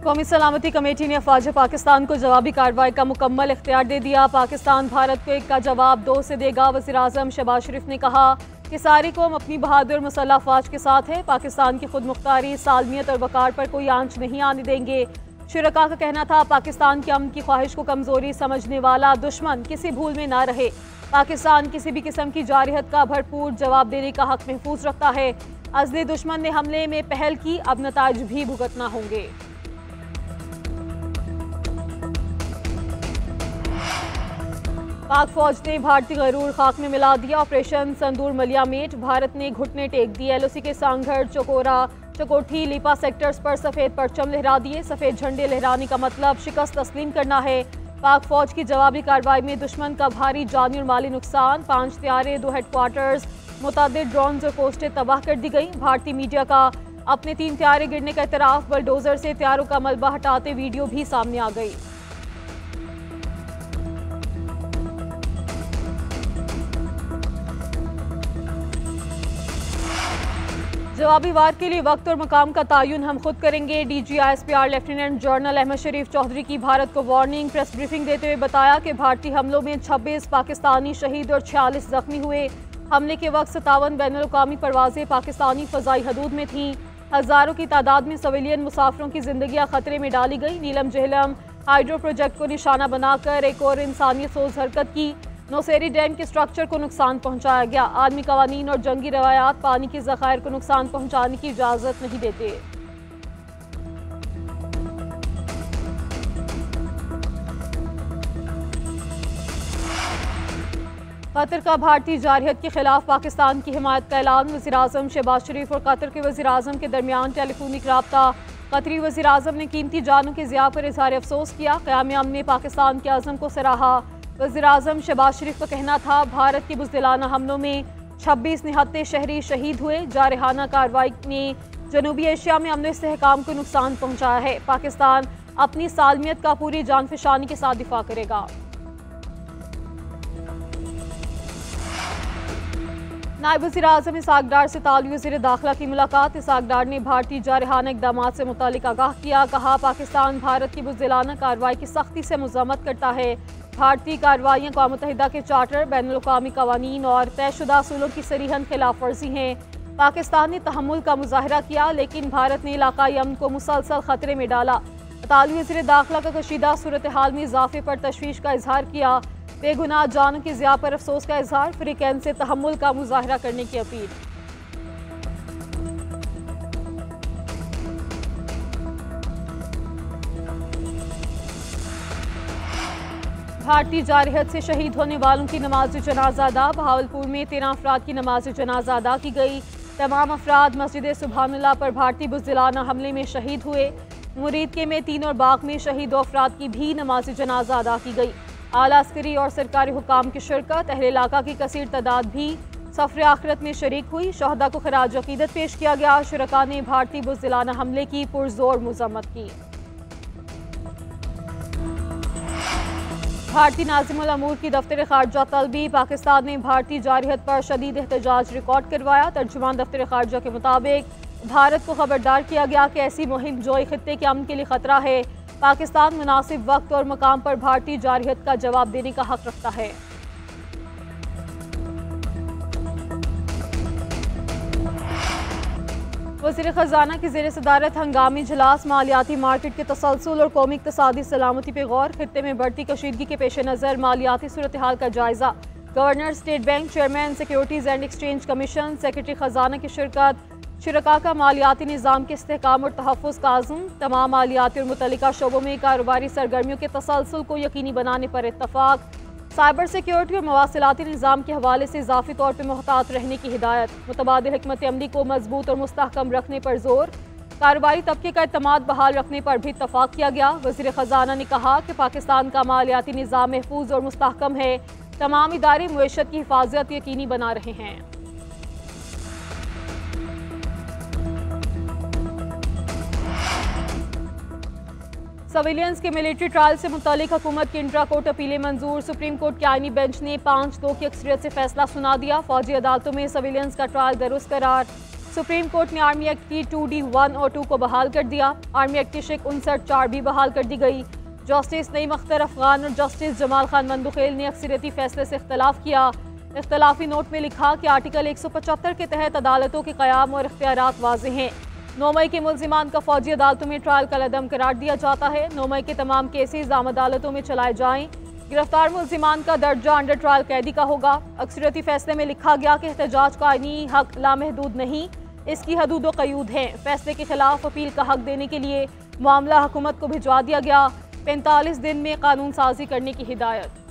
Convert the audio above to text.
कौमी सलामती कमेटी ने अफवाज पाकिस्तान को जवाबी कार्रवाई का मुकम्मल इख्तियार दे दिया। पाकिस्तान भारत को एक का जवाब 2 से देगा। वज़ीर आज़म शहबाज शरीफ ने कहा कि सारी कौम अपनी बहादुर मुसल्लह अफवाज के साथ है। पाकिस्तान की खुद मुख्तारी, सालमियत और वकार पर कोई आंच नहीं आने देंगे। शुरका का कहना था, पाकिस्तान के अमन की ख्वाहिश को कमजोरी समझने वाला दुश्मन किसी भूल में ना रहे। पाकिस्तान किसी भी किस्म की जारहत का भरपूर जवाब देने का हक महफूज रखता है। अज़ली दुश्मन ने हमले में पहल की, अब नताइज भी भुगतना होंगे। पाक फौज ने भारतीय गरूर खाक में मिला दिया। ऑपरेशन संदूर मलिया मेट, भारत ने घुटने टेक दिए। LOC के सांगढ़, चकोरा, चकोठी, लीपा सेक्टर्स पर सफ़ेद परचम लहरा दिए। सफ़ेद झंडे लहराने का मतलब शिकस्त तस्लीम करना है। पाक फौज की जवाबी कार्रवाई में दुश्मन का भारी जानी और माली नुकसान। 5 तैयारे, 2 हेडक्वार्टर्स, मुतादिद ड्रोन और पोस्टें तबाह कर दी गई। भारतीय मीडिया का अपने 3 तैयारे गिरने का इतराफ़, बलडोजर से तैयारों का मलबा हटाते वीडियो भी सामने आ गई। जवाबी वार के लिए वक्त और मकाम का तयन हम खुद करेंगे। DG ISPR lieutenant general Ahmed Sharif Chaudhry की भारत को वार्निंग। प्रेस ब्रीफिंग देते हुए बताया कि भारतीय हमलों में 26 पाकिस्तानी शहीद और 46 जख्मी हुए। हमले के वक्त 57 बैनुल-अक़वामी परवाजें पाकिस्तानी फ़ज़ाई हदूद में थीं। हज़ारों की तादाद में सिविलियन मुसाफिरों की जिंदगियां खतरे में डाली गई। नीलम जहलम हाइड्रो प्रोजेक्ट को निशाना बनाकर एक और इंसानियत सोज हरकत की। नौसेरी डैम के स्ट्रक्चर को नुकसान पहुंचाया गया। आलमी कवानीन और जंगी रवायात पानी के ज़खायर को नुकसान पहुंचाने की इजाज़त नहीं देते। कतर का भारतीय जारहत के खिलाफ पाकिस्तान की हिमायत का ऐलान। वज़ीर आज़म शहबाज शरीफ और कतर के वज़ीर आज़म के दरमियान टेलीफोनिक राब्ता। कतरी वज़ीर आज़म ने कीमती जानों के ज़िया पर इज़हार अफसोस किया। क़याम अमन ने पाकिस्तान के अज़म को सराहा। वज़ीर आज़म शहबाज शरीफ का कहना था, भारत के बुज़दिलाना हमलों में 26 निहत्ते शहरी शहीद हुए। जारहाना कार्रवाई ने जनूबी एशिया में अमन इस्तेहकाम को नुकसान पहुँचाया है। पाकिस्तान अपनी सालमियत का पूरी जानफशानी के साथ दिफा करेगा। नायब वज़ीर आज़म इसाक डार से ताली वज़ीर दाखिला की मुलाकात। इसाक डार ने भारतीय जारहाना इक़दामात से मुतालिक आगाह किया। कहा, पाकिस्तान भारत की बुज़दिलाना कार्रवाई की सख्ती से मज़म्मत करता है। भारतीय कार्रवाइयाँ अक़वाम मुत्तहिदा के चार्टर, बैनुल-अक़वामी कवानीन और तयशुदा असूलों की सरीहन खिलाफ वर्जी हैं। पाकिस्तान ने तहम्मुल का मुजाहरा किया, लेकिन भारत ने इलाकाई अमन को मुसलसल खतरे में डाला। ताली वज़ीर दाखिला का कशीदा सूरत हाल में इजाफे पर तशवीश का इजहार किया। बेगुनाह जानों की ज़िया पर अफसोस का इजहार। फ्रीकैन से तहम्मुल का मुजाहरा करने की अपील। भारतीय जारहत से शहीद होने वालों की नमाज जनाजा अदा। बहावलपुर में 13 अफराद की नमाज जनाजा अदा की गई। तमाम अफराद मस्जिद सुबहानल्लाह पर भारतीय बुज़दिलाना हमले में शहीद हुए। मुरीद के में 3 और बाग में शहीद 2 अफराद की भी नमाज जनाजा अदा की गई। आला अस्करी और सरकारी हुकाम की शिरकत, अहले इलाका की कसीर तादाद भी सफ़र आखिरत में शरीक हुई। शहदा को खराज अकीदत पेश किया गया। शुरका ने भारतीय बुज़दिलाना हमले की पुरजोर मज़म्मत की। भारतीय नाज़िमुल अमूर की दफ्तर खारजा तलबी। पाकिस्तान ने भारतीय जारहत पर शदीद एहतजाज रिकॉर्ड करवाया। तर्जुमान दफ्तर खारजा के मुताबिक भारत को खबरदार किया गया कि ऐसी मुहिम जो खित्ते के अमन के लिए खतरा है। पाकिस्तान मुनासिब वक्त और मकाम पर भारतीय जारहत का जवाब देने का हक रखता है। वज़ीर ख़ज़ाना की ज़ेर सदारत हंगामी इजलास। मालियाती मार्केट के तसलसल और कौमी इक़्तिसादी सलामती पर गौर। खित्ते में बढ़ती कशीदगी के पेश नज़र मालियाती सूरत हाल का जायज़ा। Governor, state bank chairman, securities and exchange commission, secretary ख़ज़ाना की शिरकत। शुरका का मालियाती निज़ाम के इस्तेहकाम और तहफ़्फ़ुज़ का आज़म। तमाम मालियाती और मुतल्लिका शोबों में कारोबारी सरगर्मियों के तसलसल को यकीनी बनाने पर इत्तफ़ाक़। साइबर सिक्योरिटी और मवासिलाती निज़ाम के हवाले से इजाफी तौर पर मुहतात रहने की हिदायत। मुतबादिल हिकमत अमली को मजबूत और मुस्तहकम रखने पर जोर। कारोबारी तबके का एतमाद बहाल रखने पर भी इत्तफ़ाक़ किया गया। वज़ीर ख़ज़ाना ने कहा कि पाकिस्तान का मालियाती निज़ाम महफूज और मुस्तहकम है। तमाम इदारे मुईशत की हिफाजत यकीनी बना रहे हैं। सिविलियंस के मिलिट्री ट्रायल से मुतालिक हुकूमत की इंट्रा कोर्ट अपीलें मंजूर। सुप्रीम कोर्ट के आईनी बेंच ने 5-2 की अक्सरियत से फैसला सुना दिया। फौजी अदालतों में सिविलियंस का ट्रायल दुरुस्त करार। सुप्रीम कोर्ट ने आर्मी एक्ट की 2D1 और 2 को बहाल कर दिया। आर्मी एक्ट की शिक 59(4) भी बहाल कर दी गई। जस्टिस नईम अख्तर अफगान और जस्टिस जमाल खान मंदुखेल ने अक्सरियती फैसले से इख्तलाफ किया। इख्तलाफी नोट में लिखा कि आर्टिकल 175 के तहत अदालतों के क़याम और इख्तियारात वाज़ेह हैं। 9 मई के मुल्जिमान का फौजी अदालतों में ट्रायल कलअदम करार दिया जाता है। 9 मई के तमाम केसेस आम अदालतों में चलाए जाएं। गिरफ्तार मुल्जिमान का दर्जा अंडर ट्रायल कैदी का होगा। अक्सरियती फैसले में लिखा गया कि एहतजाज का आईनी हक लामहदूद नहीं, इसकी हदूद व क़यूद हैं। फैसले के खिलाफ अपील का हक देने के लिए मामला हुकूमत को भिजवा दिया गया। 45 दिन में कानून साजी करने की हिदायत।